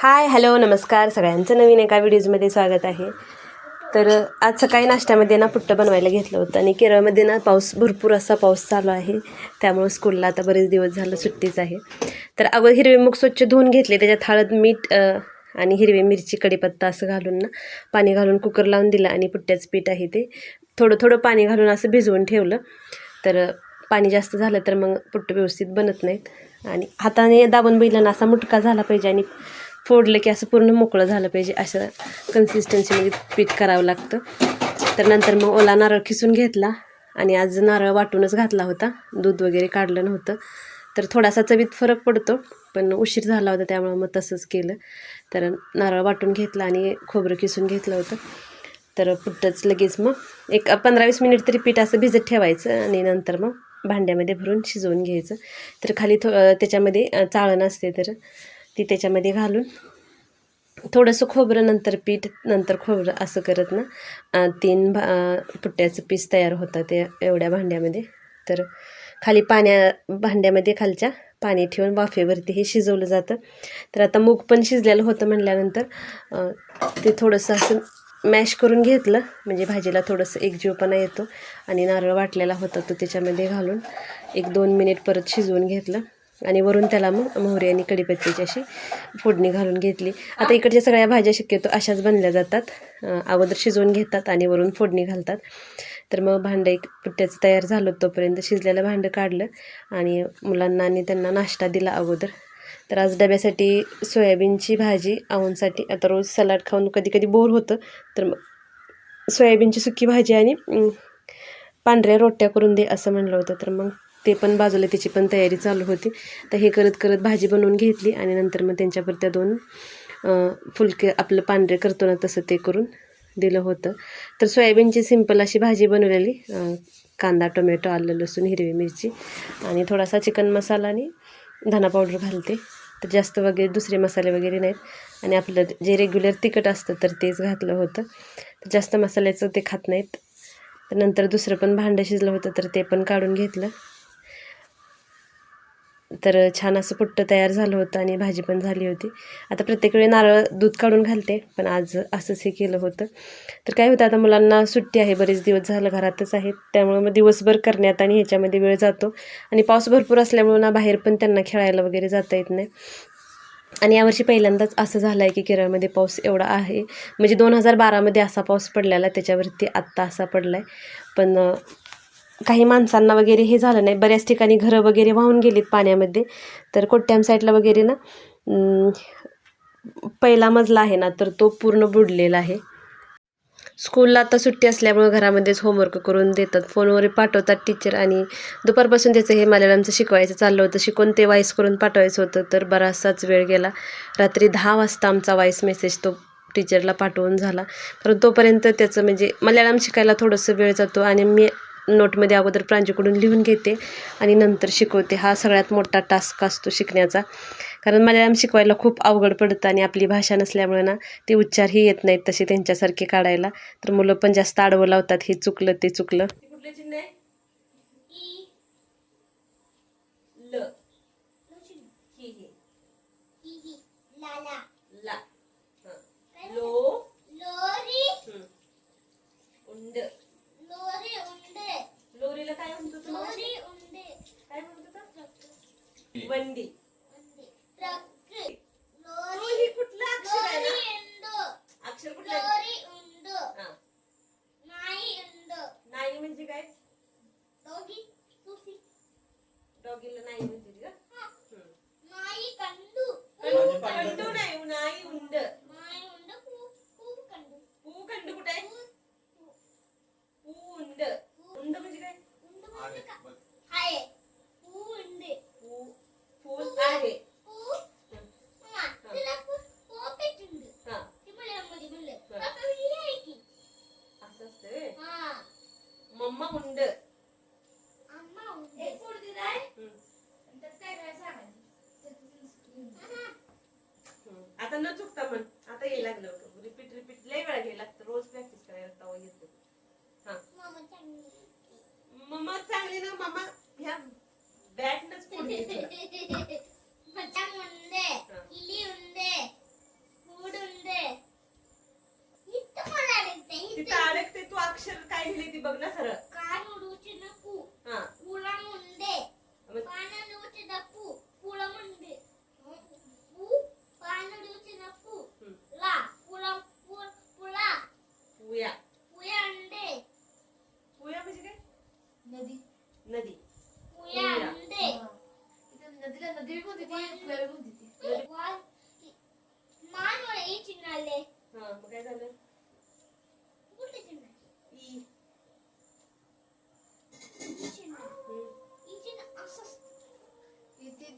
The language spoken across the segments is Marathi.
हाय हॅलो नमस्कार सगळ्यांचं नवीन एका व्हिडिओजमध्ये स्वागत आहे. तर आज सकाळी नाश्त्यामध्ये ना पुट्टं बनवायला घेतलं होतं आणि केरळमध्ये ना भरपूर असा पाऊस चालू आहे, त्यामुळे स्कूलला आता बरेच दिवस झालं सुट्टीच आहे. तर अगोदर हिरवे मूग स्वच्छ धुवून घेतले, त्याच्यात हळद मीठ आणि हिरवी मिरची कढीपत्ता असं घालून ना पाणी घालून कुकर लावून दिलं आणि पुट्ट्याचं पीठ आहे ते थोडं थोडं पाणी घालून असं भिजवून ठेवलं. तर पाणी जास्त झालं तर मग पुट्टं व्यवस्थित बनत नाहीत आणि हाताने दाबून बैलांना असा मुटका झाला पाहिजे आणि फोडलं की असं पूर्ण मोकळं झालं पाहिजे, असं कन्सिस्टन्सीमध्ये पीठ करावं लागतं. तर नंतर मग ओला नारळ खिसून घेतला आणि आज नारळ वाटूनच घातला होता, दूध वगैरे काढलं नव्हतं. तर थोडासा चवीत फरक पडतो, पण उशीर झाला होता त्यामुळे मग तसंच केलं. तर नारळ वाटून घेतला आणि खोबरं किसून घेतलं होतं. तर पुट्टंच लगेच मग एक 15-20 मिनिट तरी पीठ असं भिजत ठेवायचं आणि नंतर मग भांड्यामध्ये भरून शिजवून घ्यायचं. तर खाली त्याच्यामध्ये चाळण असते, तर ती त्याच्यामध्ये घालून थोडंसं खोबरं नंतर पीठ नंतर खोबरं असं करत ना 3 पुट्ट्याचं पीस तयार होतं ते एवढ्या भांड्यामध्ये. तर खाली भांड्यामध्ये खालच्या पाणी ठेवून वाफेवरती हे शिजवलं जातं. तर आता मूग पण शिजलेलं होतं म्हणल्यानंतर ते थोडंसं असं मॅश करून घेतलं, म्हणजे भाजीला थोडंसं एकजीवपणा येतो. आणि नारळ वाटलेला होता तो त्याच्यामध्ये घालून 1-2 मिनिट परत शिजवून घेतलं आणि वरून त्याला मग मोहरी आणि कढीपत्त्याची अशी फोडणी घालून घेतली. आता इकडच्या सगळ्या भाज्या शक्यतो अशाच बनल्या जातात, अगोदर शिजवून घेतात आणि वरून फोडणी घालतात. तर मग भांडं एक पुट्ट्याचं तयार झालं, तोपर्यंत शिजलेलं भांडं काढलं आणि मुलांना आणि त्यांना नाश्ता दिला अगोदर. तर आज डब्यासाठी सोयाबीनची भाजी, आवूंसाठी आता रोज सलाड खाऊन कधी कधी बोर होतं, तर मग सोयाबीनची सुकी भाजी आणि पांढऱ्या रोट्या करून दे असं म्हणलं होतं. तर मग ते पण बाजूला त्याची पण तयारी चालू होती. तर हे करत करत भाजी बनवून घेतली आणि नंतर मग त्यांच्यावर त्या 2 फुलके आपलं पांढरे करतो ना तसं ते करून दिलं होतं. तर सोयाबीनची सिंपल अशी भाजी बनवलेली, कांदा टोमॅटो आलं लसूण हिरवी मिरची आणि थोडासा चिकन मसाला आणि धना पावडर घालते. तर जास्त वगैरे दुसरे मसाले वगैरे नाहीत आणि आपलं जे रेग्युलर तिखट असतं तर तेच घातलं होतं. तर जास्त मसाल्याचं ते खात नाहीत. तर नंतर दुसरं पण भांडं शिजलं होतं तर ते पण काढून घेतलं. तर छान असं पुट्टं तयार झालं होतं आणि भाजी पण झाली होती. आता प्रत्येक वेळी नारळ दूध काढून घालते, पण आज असंच हे केलं होतं. तर काय होतं, आता मुलांना सुट्टी आहे, बरेच दिवस झालं घरातच आहेत, त्यामुळे मग दिवसभर करण्यात आणि ह्याच्यामध्ये वेळ जातो. आणि पाऊस भरपूर असल्यामुळे ना बाहेर पण त्यांना खेळायला वगैरे जाता येत नाही. आणि यावर्षी पहिल्यांदाच असं झालं आहे की केरळमध्ये पाऊस एवढा आहे, म्हणजे 2012मध्ये असा पाऊस पडलेला, त्याच्यावरती आत्ता असा पडला आहे. पण काही माणसांना वगैरे हे झालं नाही, बऱ्याच ठिकाणी घरं वगैरे वाहून गेलीत पाण्यामध्ये. तर कोट्याम साईडला वगैरे ना पहिला मजला आहे ना, तर तो पूर्ण बुडलेला आहे. स्कूलला आता सुट्टी असल्यामुळे घरामध्येच होमवर्क करून देतात, फोनवर पाठवतात टीचर. आणि दुपारपासून त्याचं हे मल्याळमचं शिकवायचं चाललं होतं, शिकून ते वॉईस करून पाठवायचं होतं. तर बराचसाच वेळ गेला, रात्री 10 वाजता आमचा वॉईस मेसेज तो टीचरला पाठवून झाला. कारण तोपर्यंत त्याचं म्हणजे मल्याळम शिकायला थोडंसं वेळ जातो आणि मी नोटमध्ये अगोदर प्रांजूकडून लिहून घेते आणि नंतर शिकवते. हा सगळ्यात मोठा टास्क असतो शिकण्याचा, कारण मल्याळम शिकवायला खूप अवघड पडतं आणि आपली भाषा नसल्यामुळे ना ते उच्चारही येत नाहीत तसे त्यांच्यासारखे काढायला. तर मुलं पण जास्त आडवं लावतात, हे चुकलं ते चुकलं. कुठलं चिन्ह आहे? ल ला लो लोरी उंड लोरीला काय म्हणतो तू? लोरी उंडे काय म्हणतो का? वंडी लोरी कुठलं अक्षर आहे ना? अक्षर कुठलं? लोरी उंड. नाही उंड. नाही म्हणजे काय? डॉगी डॉगीला नाही म्हणते का? नाही कंडू कंडू नाही, नाही उंड. नाही उंड पू कंडू. पू कंडू कुठे आहे? पू उंड. उंड म्हणजे काय? उंड म्हणजे काय? आहे. पू उंडे. पू फूल आहे. पू तिला पोपट उंड. हां ती मल्याळमध्ये म्हणलं काका ही आहे की असं असतं. हां मम्मा उंड. अम्मा उंड. एक पोड दिला आहे. त्यात काय काय सांगायचं? आता न चुकता म्हण, आता ये लागलं होतं. रिपीट लय वेळा घ्यायला लागतं, रोज प्रॅक्टिस करायला तवा येतो. हां मम्मा चांगली ना, मम्मा ह्या बॅटनच फोडली तुला. मचा मुंडे किली उंडे नदीला नदी कोणती ती कोणती मान मला ई चिन्ह आले. हा मग काय झालं? कुठले चिन्ह? ई चिन्ह ई चिन्ह असं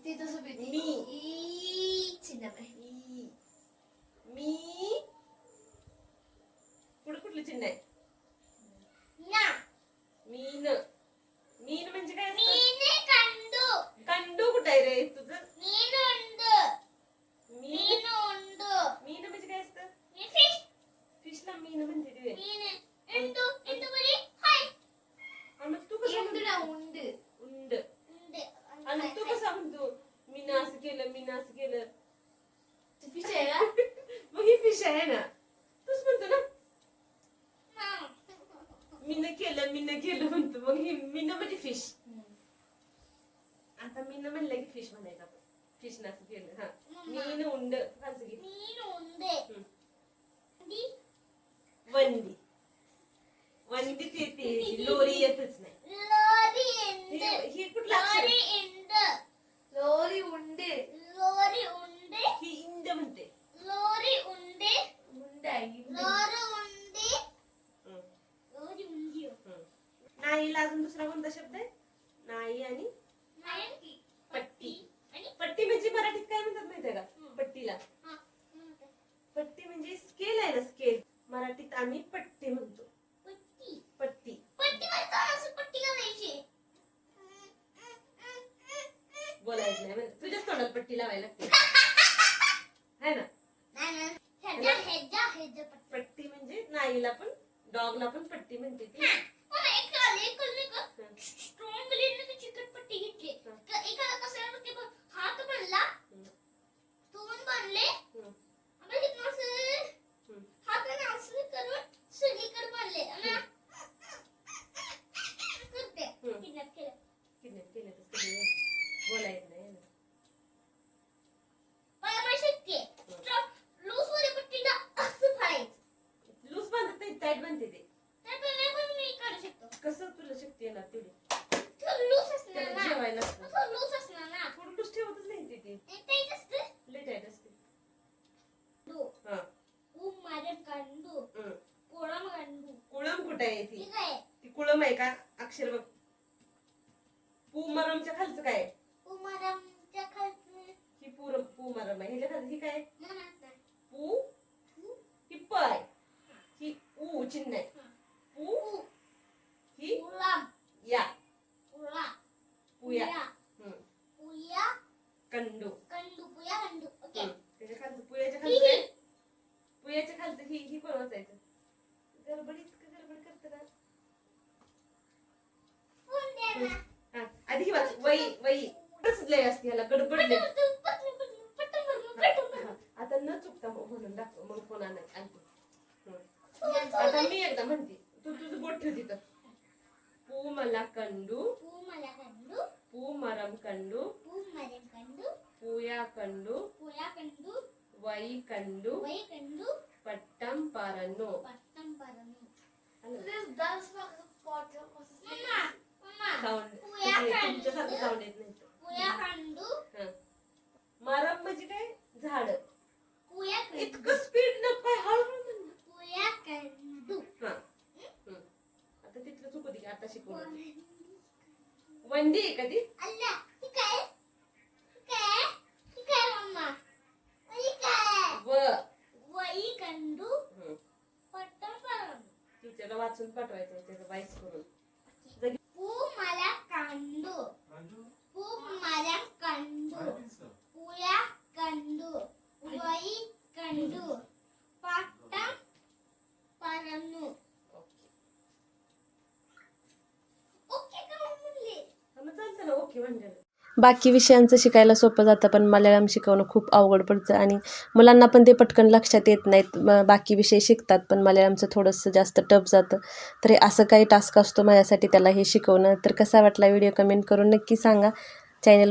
ती तसं भेटते. मी ई चिन्ह आहे. ई मी पुढे कुठलं चिन्ह आहे? ना मीन. मीन म्हणजे काय असतं? मीने कंडू. कंडू कुठं आहे रे तुझं? मीनुंडू. मीन मीनुंडू. मीन म्हणजे काय असतं? मी फिश. फिशला मीन म्हणते रे. मीने इंडू इंडू म्हणजे हाय. आणि मग तू कसं म्हणतो? उंड. उंड. उंड. आणि तू कसा म्हणतो? मीन असं केलं, मीन असं केलं. तू फिश आहे का? मग ही फिश आहे ना. तूच म्हणतो ना हा. मीन केलं म्हणतो. मग ही मीन म्हणजे फिश. आता मीन म्हणलं की फिश म्हणायचं आपण. फिश ना असं केलं. हा मीन उंड फारसं घे. मीनुंडे. दी वंडी. वंडीच येते, लोरी येतच नाही. लोरी इंड. ही कुठला अक्षर लोरी आहे? इंड. लोरी उंडे लोरी उंडे. ही इंड म्हणते. लोरी उंडे. उंडे आहे लोरी उंडे. हं, लोरी उंडी. हं. नाहीला अजून दुसरा कोणता शब्द आहे? नाही आणि नाही पट्टी. आणि पट्टी म्हणजे मराठीत काय म्हणतात माहितीये का? पट्टीला हा. पट्टी म्हणजे स्केल आहे ना, स्केल. मराठीत आम्ही पट्टी म्हणतो. पट्टी. पट्टी. पट्टी म्हणजे असं पट्टी घालायची. बोलायचं नाही म्हणजे तुझ्याच तोंडात पट्टी लावायला लागते है ना. नाही हेजा पट्टी. पट्टी म्हणजे नाईला पण, डॉगला पण पट्टी म्हणते ती. मला एक नाही का स्ट्रॉंग ब्लेडने चिकट पट्टी घेतली. एखादा कसं ते हात बनला, तोंड बनले, आम्ही किती असं हाताने असं करून सगळीकडे बनले. करते किडनॅप केलं. किडनॅप केलं तर सगळं बोलायचं नाही ना. मला शक्य लूज मध्ये पट्टीला असं फाडायचं. लूज बांधत नाही, टाईट बांधते ते. पण मी काढू शकतो. कसं तुला शक्ती येणार तेवढी? लूज असणार त्याला ना. जेवायला असतं. लूज असणार ना. थोडं लूज ठेवतच नाही ते. टाईट असतं. लय टाईट असते. दो हा. मारे कांडू हं. कोळम कांडू. कुळम कुठे आहे ती? ठीक आहे. ती कुळम आहे का? अक्षर बघ. पूमरमच्या खालचं काय आहे? उमरमच्या खालचं ही पूमरम आहे. ह्याच्या खाली ही काय आहे? म्हणत पू. ही प आहे. ही ऊ चिन्ह आहे. पू. ही उलाम या. उला पुया. पुया हं. पुया कंडू. कंडू पुया कंडू. ओके. हं. त्याच्या खालचं पुयाच्या खालचं आहे. पुयाच्या खालचं ही कोण वाचायचं? गडबडीत करत ना. कोण द्यायला? हा, आधी ही वाच. वही कसं लय असते ह्याला गडबड लय. हा, आता न चुकता म्हणून दाखव, मग फोन आणायचा. आता मी एकदा म्हणते, तू तुझं बोट ठेव तिथं. पू मला कंडू. पू मला कंडू. पू मरम कंडू. पू मरे कंडू. पूया कंडू. पुया कंडू. वई कंडू. वई कंडू. पट्टम परनो. पट्टम परनु. This dance part was मम्मा मम्मा साऊंड पुया तुमच्यासारखं कंडू. साऊंड येत नाही. पुया कंडू. हं. मरम म्हणजे काय? झाड. पुया कंडू. इतकं स्पीड न काय हळूहळू म्हण. पुया कंडू. हा. हं. आता तिथलं चुकू दे, आता शिकवलं. वंडी आहे का ती? अल्ला ती काय? काय? ती काय मम्मा? वही काय? वही कंडू. हं. पट्टम परनु. टीचरला वाचून पाठवायचं त्याचं वाईस करून. पू मला कांडू. पू मला कांडू. पुया कंडू. वही कंडू. पट्टम परनु. ओके का म्हणले? मग चालतं ना ओके म्हणजे. बाकी विषयांचं शिकायला सोपं जातं, पण मल्याळम शिकवणं खूप अवघड पडतं आणि मुलांना पण ते पटकन लक्षात येत नाहीत. बाकी विषय शिकतात पण मल्याळमचं थोडंसं जास्त टफ जातं. तर हे असं काही टास्क असतो माझ्यासाठी त्याला हे शिकवणं. तर कसा वाटला व्हिडिओ कमेंट करून नक्की सांगा. चॅनल